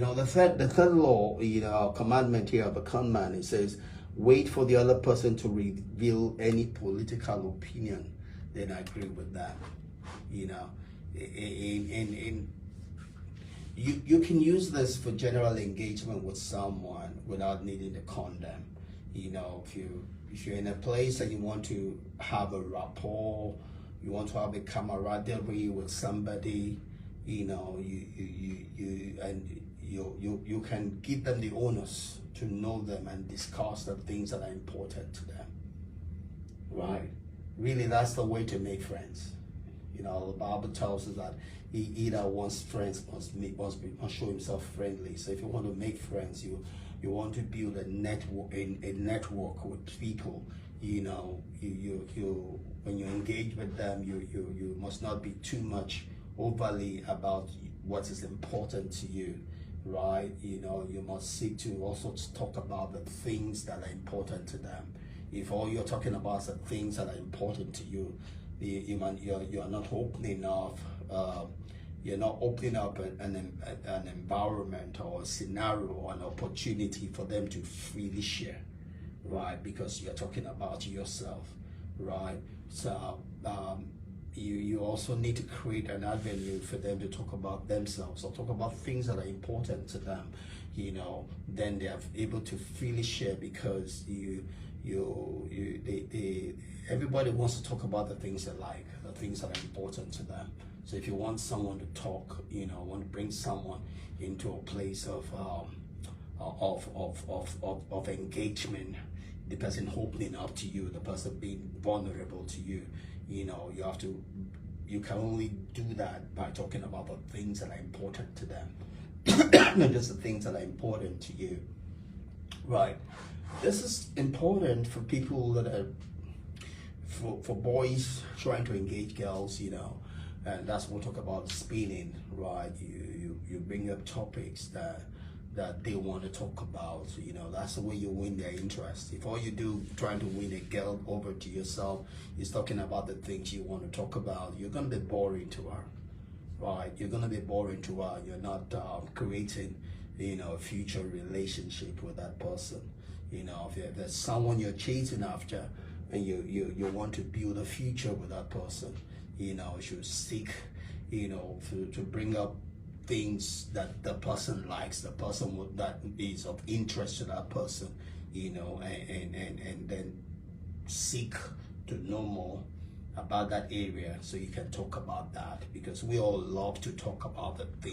The third law, commandment here of a con man, it says, wait for the other person to reveal any political opinion. Then I agree with that. In you can use this for general engagement with someone without needing to condemn. If you're in a place and you want to have a rapport, you want to have a camaraderie with somebody, you can give them the onus to know them and discuss the things that are important to them. Right? Really, that's the way to make friends. The Bible tells us that he that wants friends must show himself friendly. So if you want to make friends, you want to build a network with people. When you engage with them, you must not be too much overly about what is important to you, right? You must seek to also talk about the things that are important to them. If all you're talking about is the things that are important to you, you're not opening up. You're not opening up an environment or a scenario or an opportunity for them to freely share, right? Because you're talking about yourself, right? So you also need to create an avenue for them to talk about themselves or talk about things that are important to them. Then they are able to freely share, because everybody wants to talk about the things they like, the things that are important to them. So if you want someone to talk, want to bring someone into a place of engagement, the person opening up to you, the person being vulnerable to you, you can only do that by talking about the things that are important to them, not just the things that are important to you, right? This is important for people that are, for boys trying to engage girls, and that's what we talk about spinning, right? You bring up topics that they want to talk about. That's the way you win their interest. If all you do trying to win a girl over to yourself is talking about the things you want to talk about, you're going to be boring to her, right? You're going to be boring to her. You're not creating, a future relationship with that person. If there's someone you're chasing after and you want to build a future with that person, you should seek, to bring up things that the person likes, the person that is of interest to that person, and then seek to know more about that area so you can talk about that, because we all love to talk about the things